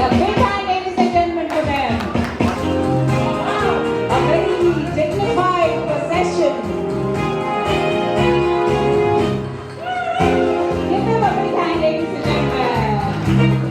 A big hand, ladies and gentlemen, for them. A very dignified procession. Give them a big hand, ladies and gentlemen.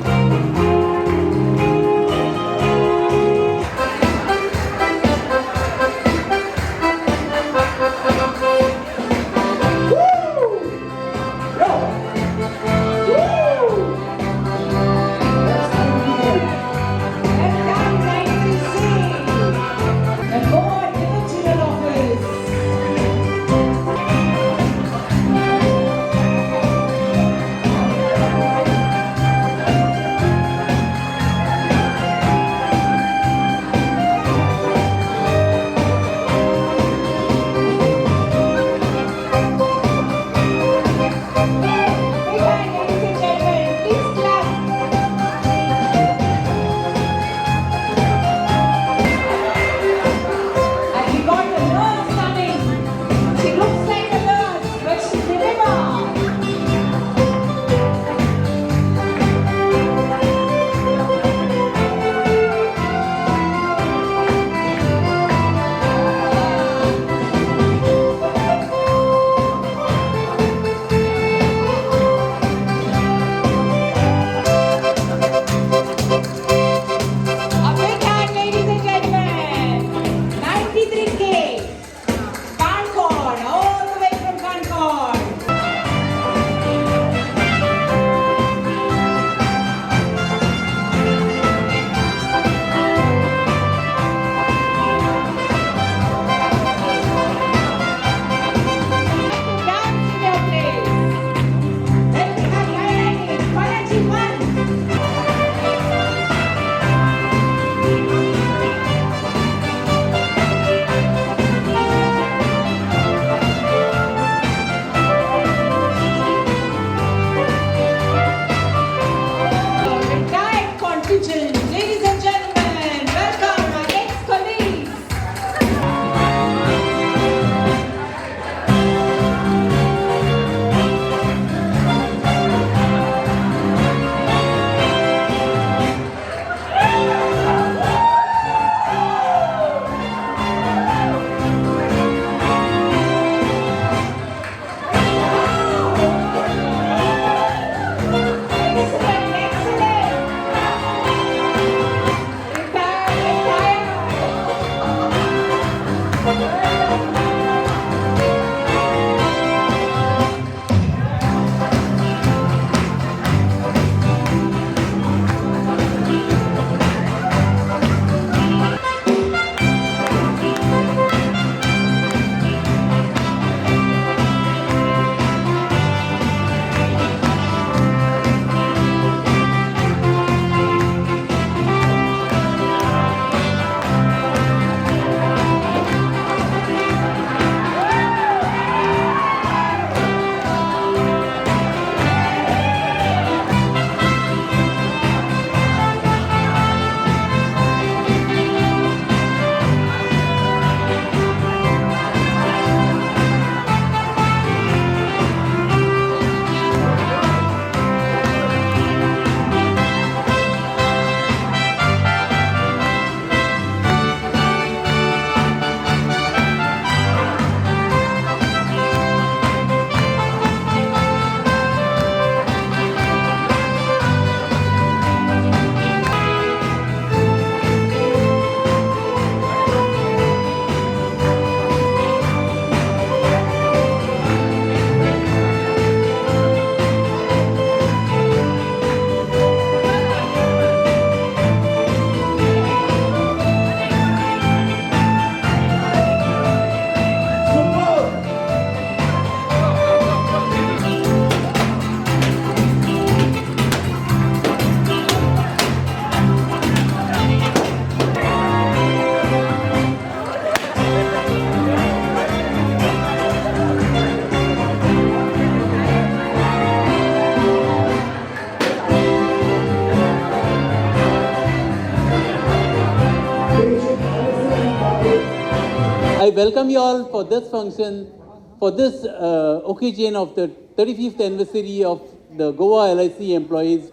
I welcome you all for this function, for this occasion of the 35th anniversary of the Goa LIC employees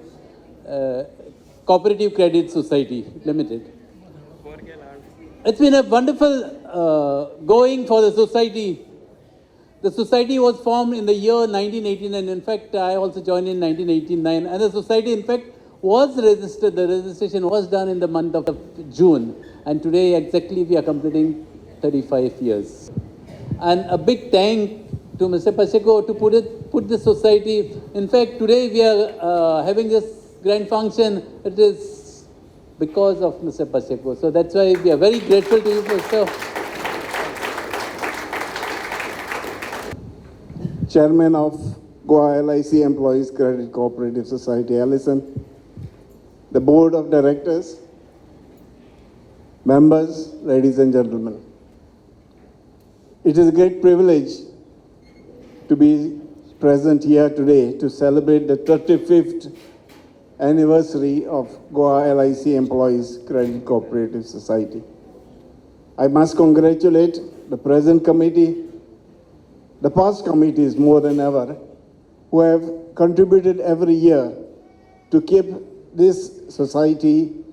Cooperative Credit Society Limited. It's been a wonderful going for the society. The society was formed in the year 1989. In fact, I also joined in 1989. And the society, in fact, was registered. The registration was done in the month of June. And today, exactly, we are completing 35 years. And a big thank to Mr. Pacheco to put this society. In fact, today we are having this grand function. It is because of Mr. Pacheco. So that's why we are very grateful to you, Mr. Chairman of Goa LIC Employees Credit Cooperative Society, Allison, the Board of Directors, members, ladies and gentlemen. It is a great privilege to be present here today to celebrate the 35th anniversary of Goa LIC Employees Credit Cooperative Society. I must congratulate the present committee, the past committees more than ever, who have contributed every year to keep this society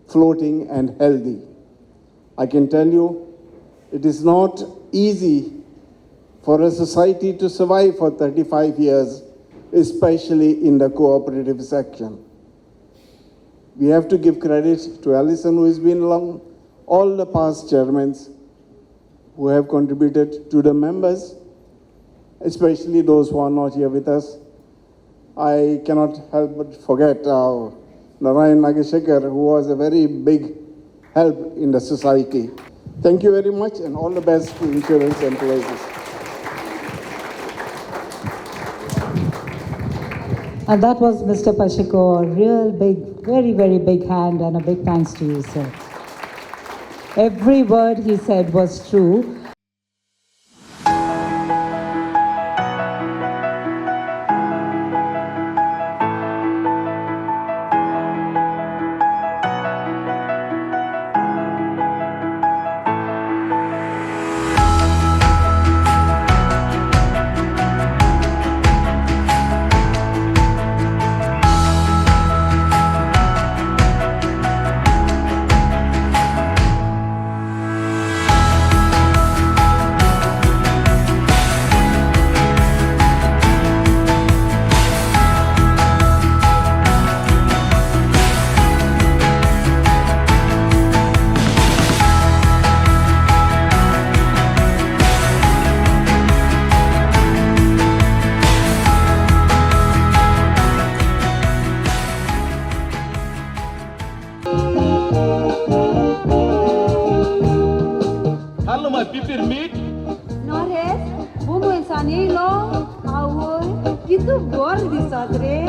floating and healthy. I can tell you, it is not easy for a society to survive for 35 years, especially in the cooperative section. We have to give credit to Alison, who has been along, all the past chairmen who have contributed, to the members, especially those who are not here with us. I cannot help but forget Narayan Nageshekar, who was a very big help in the society. Thank you very much, and all the best to insurance employees. And that was Mr. Pacheco, a real big, very, very big hand, and a big thanks to you, sir. Every word he said was true.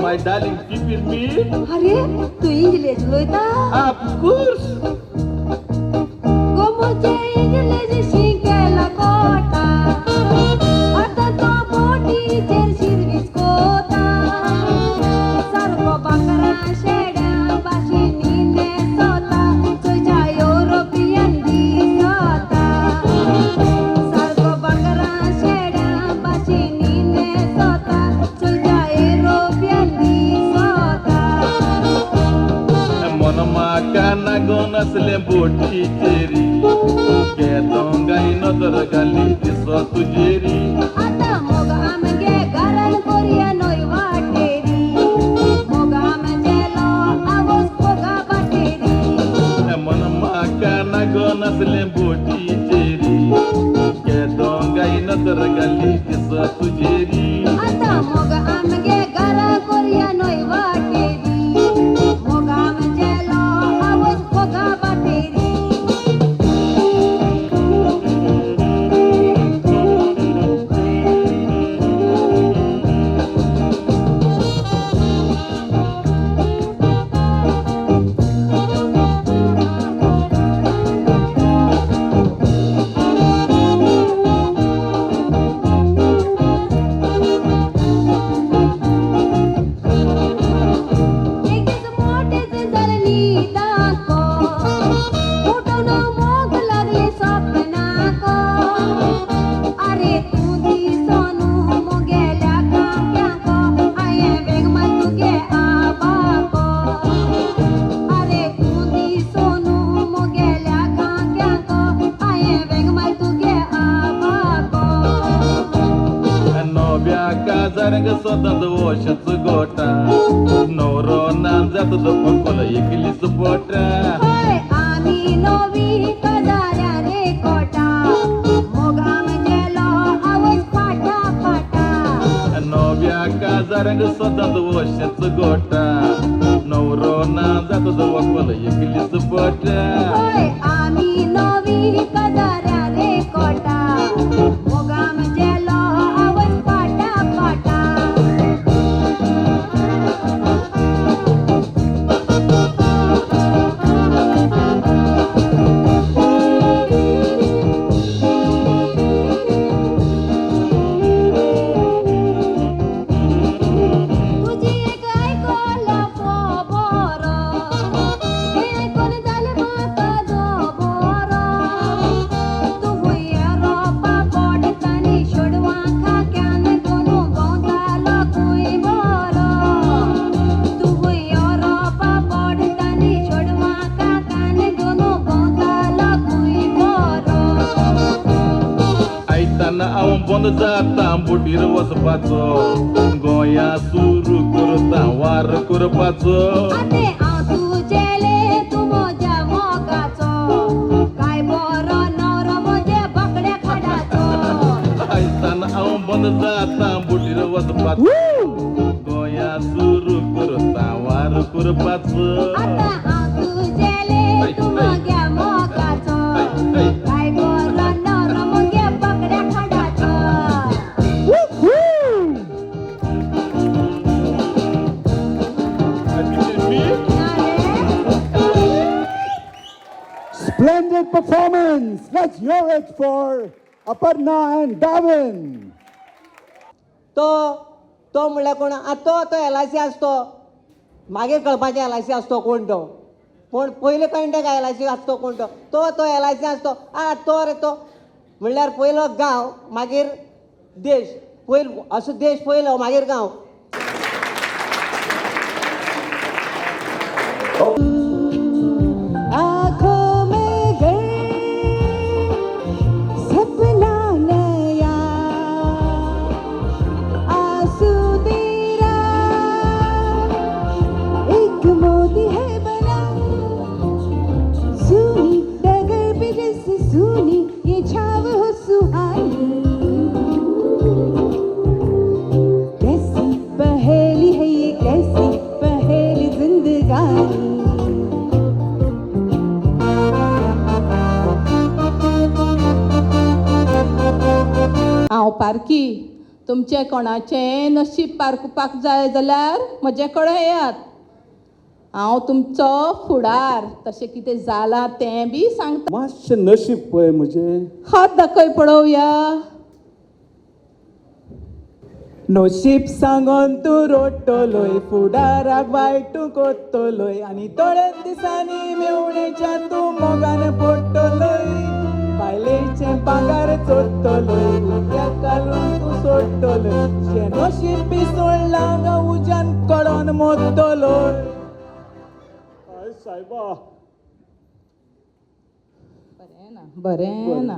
My darling, people meet. Hare, tu English loita? Of course. Como che English shinkela kota. Ata to body cher service kota. Sarko bakara sheda bashini ne sota. Soja European di sota. Sarko bakara sheda bashini ne sota. Soja European di sota. Makana gona slemboti teri. Ketonga inodor gali diso tujeri. Ata moga amge garan koria noi wateri. Moga amjelo avos koga bateri. Mona makana gona slemboti teri. Ketonga inodor gali diso tujeri. Ata moga amge garan koria noi wateri. Moga amjelo avos koga bateri. तुझं पंकोल एकलीच pot होय आम्ही नवी कजाऱ्या रे कोटा मोगा गेलो आवाज फाटा फाटा नव्या काजारंग सदात वशाच गोटा नवरो ना जात तुझं पंकोल एकलीच पोट होय आम्ही नवी कजाऱ्या रे कोटा मोगा गेलो आवाज फाटा फाटा तुझी एक ऐकला फोबर हे कोण झाले माता जोबर तू हुया रोपा पडतानी सोडवा खाक्यान कोणू गवताला कुई बर तू हुया रोपा पडतानी सोडवा खाक्यान कोणू गवताला कुई बर आयताना हांव बंद जाता बुटीर वचपाचो गोंया सुरू करता वार करपाचो आते हांव तुजेले तूं म्हज्या मोगाचो काय बरो नवरो म्हज्या बाकड्या खाडाचो आयताना हांव बंद जाता बुटीर वचपाचो गोंया सुरू करता वार करपाचो आतां हांव तुजेले तूं म्हज्या मोगाचो काय बरो नवरो म्हज्या बाकड्या खाडाचो Splendid performance. Let's hear it for Aparna and Davin. तो म्हणल्यार कोण तो LIC आसतो मागीर कळपाचें LIC आसतो कोण तो पूण पयले कळटा काय LIC आसतो कोण तो LIC आसतो तो रे तो म्हणल्यार पयलो गांव मागीर देश पयलो असो देश पयलो मागीर गांव आँखों में गए सपना नया आंसू तेरा एक मोती है बना सुनी डगर पे जैसे सुनी ये छाव हो सुहानी कैसी पहेली है ये कैसी पहेली जिंदगानी हांव पारकी तुमचें कोणाचें नशीब पारकुपाक जाय जाल्यार म्हजे कडेन येयात हांव तुमचो फुडार तशें कितें जालां तें बी सांगता मातशें नशीब पळय म्हजें. हात दाखय पळोवया नशीब सांगोन तूं रोडटलोय फुडाराक वायट कोत्तलोय आनी थोड्याच दिसांनी मेवणेच्यान तूं मोगान पडटलोय बायलेचें पागार चोडटलोय उद्याक घालून तूं सोडटलोय शें नशीब बी सोडलां गा उज्यान कळोन मोडटलोय. सायबा बरें ना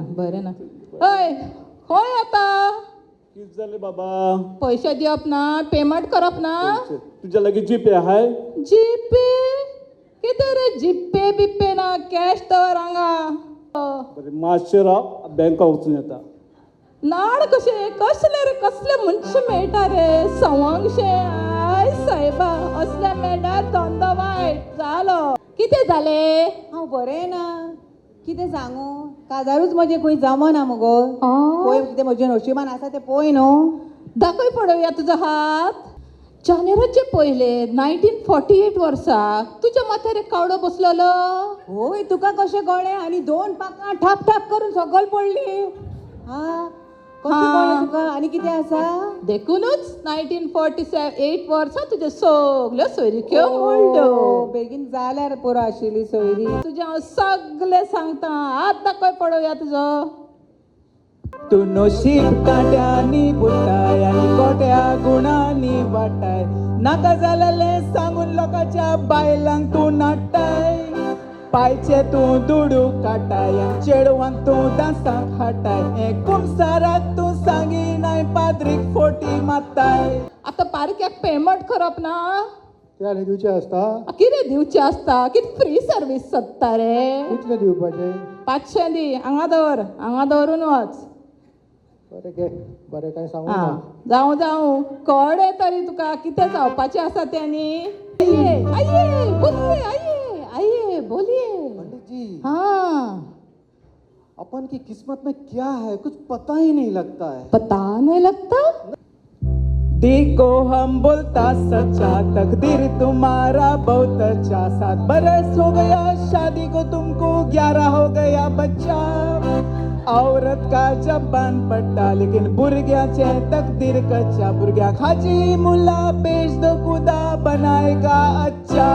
हय खंय आतां कितें जालें बाबा? पयशे दिवप ना पेमेंट करप ना तुज्या लागीं जीपे आहाय? जीपे कितें रे जीपे बिप्पे ना कॅश तर हांगा बरें मातशें राव बँका वचून येता. नाड कशे कसले रे कसले मनशां मेळटा रे सवंगशे आय सायबा असले मेळटा धंदो वायट जालो कितें जालें हांव बरें ना कितें सांगू काजारूच म्हजें खंय जमना मुगो पळय कितें म्हजें नशिबान आसा तें पळय न्हू. दाखय पळोवया तुजो हात जानेराचे पयले 1948 वर्साक तुज्या माथ्यार एक कावडो बसलेलो होय तुका कशें कळ्ळें आनी 2 पाकां ठाप ठाप करून सकयल पडली हा कशें कळ्ळें तुका आनी कितें आसा देखूनच 1948 वर्सां तुज्यो सगल्यो सोयरीक्यो म्हणल्यो बेगीन जाल्यार पुरो आशिल्ली सोयरी. तुजें हांव सगलें सांगता हात दाखय पळोवया तुजो तूं नशीब काट्यांनी बुटाय आनी कोट्या गुणांनी वाटाय नाका जालेलें सांगून लोकांच्या बायलांक तूं नाट्टाय पायचे तूं दुडू काटाय आनी चेडवांक तूं डांसाक हाटाय हें कुमसाराक तूं सांगिनाय पाद्रीक फोटी मारताय. आतां पारक्याक पेमेंट करप ना ते आनी दिवचे आसता कितें दिवचें आसता कितें फ्री सर्वीस सोदता रे कितले दिवपाचे 500 दी हांगा दवरून वच बरें गे बरें काय सांगू जावं कळ्ळें तरी तुका कितें जावपाचें आसा तें न्ही आइए बोलिए पंडित जी हाँ अपन की किस्मत में क्या है कुछ पता ही नहीं लगता है पता नहीं लगता देखो हम बोलता सच्चा तकदीर तुम्हारा बहुत अच्छा 7 बरस हो गया शादी को तुमको 11 हो गया बच्चा औरत का जबान पट्टा लेकिन बुरग्याचे तकदीर कच्चा बुरग्या खाजी मुला बेच दो खुदा बनाएगा अच्छा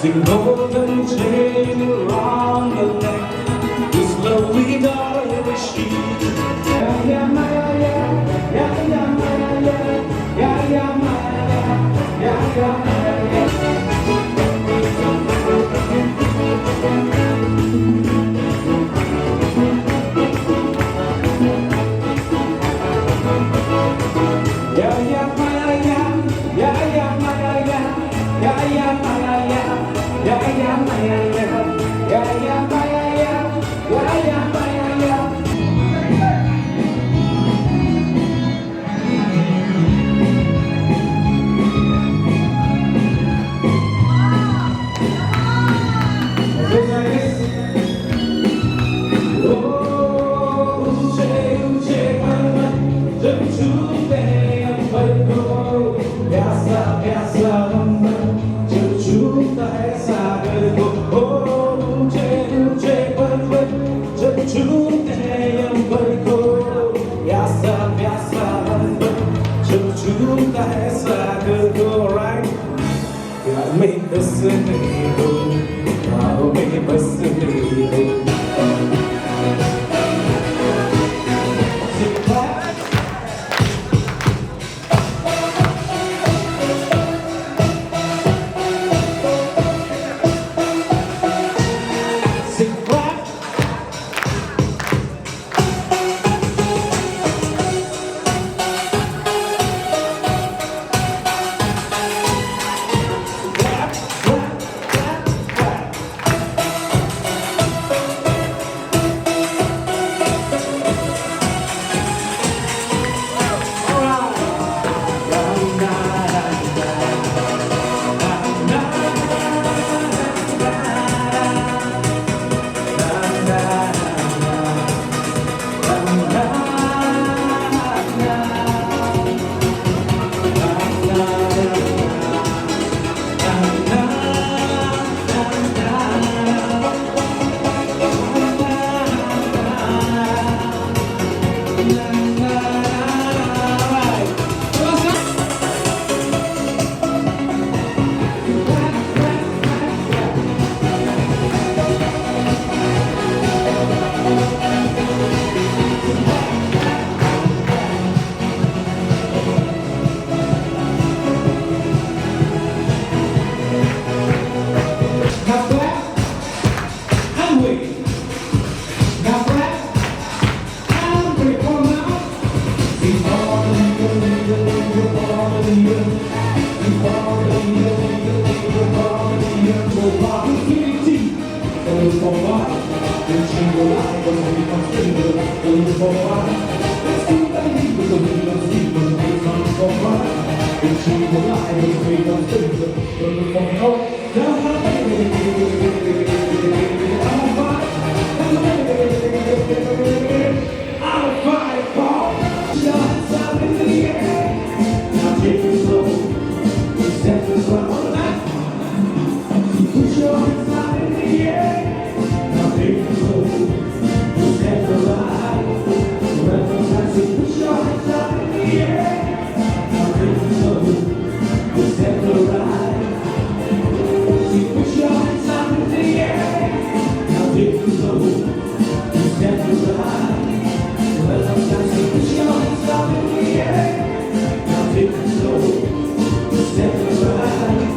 Sing golden chain around the neck, this lovely daughter is she. Yeah, yeah, Maya, yeah, yeah, yeah, Maya, yeah, yeah, yeah, Maya, yeah, yeah, Maya, yeah, yeah, Maya, yeah, yeah, yeah, Maya, yeah, yeah, yeah, Maya, yeah. Yeah, yeah, Maya, yeah. Yeah, yeah, Maya, yeah. Yeah, yeah, Maya, yeah. Make us a little, I'll make us a little. look for fun. Then she will lie, but we can still look for fun. Let's keep the heat with the wind and sleep, but we can look for fun. Then she will lie, but we can still look for fun. I'm a fireball. Shots up in the air. Now take it slow. Step this round. Put your hands out in the air. Now take it slow. Step the ride. Recognize it. Put your hands out in the air. Now take it slow. Step the ride. Put your hands out in the air. Now take it slow. Step the ride. Recognize it. Put your hands out in the air. Now take it slow. Step the ride.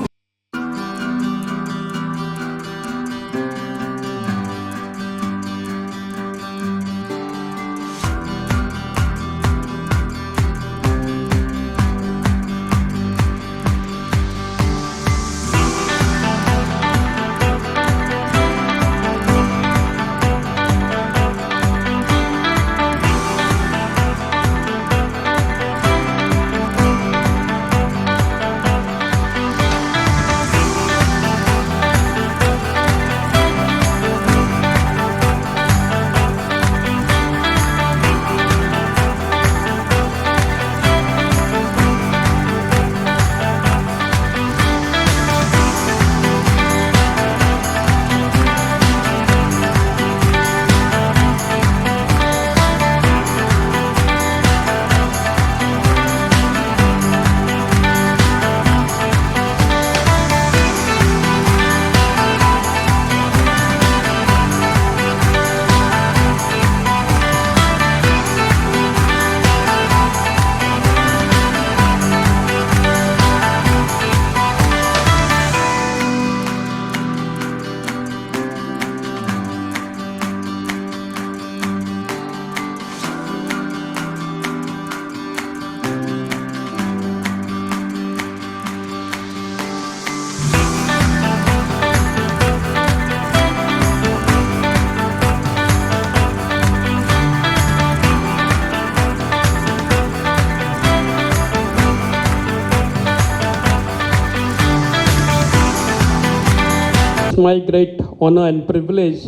It's my great honor and privilege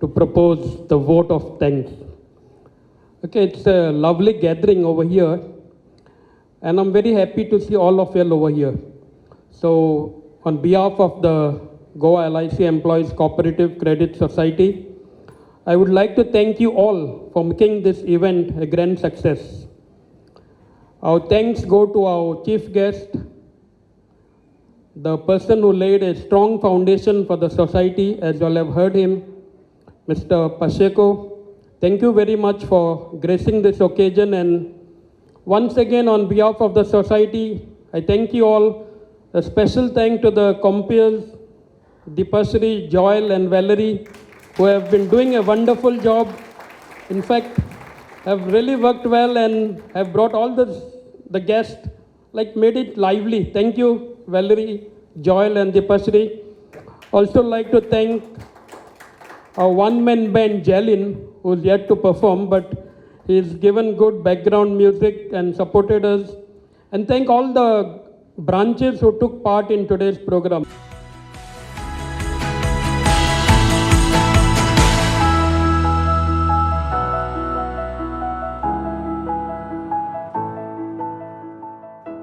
to propose the vote of thanks. Okay, it's a lovely gathering over here, and I'm very happy to see all of you over here. So, on behalf of the Goa LIC Employees Cooperative Credit Society, I would like to thank you all for making this event a grand success. Our thanks go to our chief guest, the person who laid a strong foundation for the society, as you all have heard him, Mr. Pacheco. Thank you very much for gracing this occasion, and once again on behalf of the society, I thank you all. A special thank to the compeers, Dipasri, Joel and Valerie, who have been doing a wonderful job. In fact, have really worked well and have brought all the guests, like made it lively. Thank you, Valerie, Joel and Dipasri. Also like to thank our one-man band, Jalin, who's yet to perform, but he's given good background music and supported us. And thank all the branches who took part in today's program.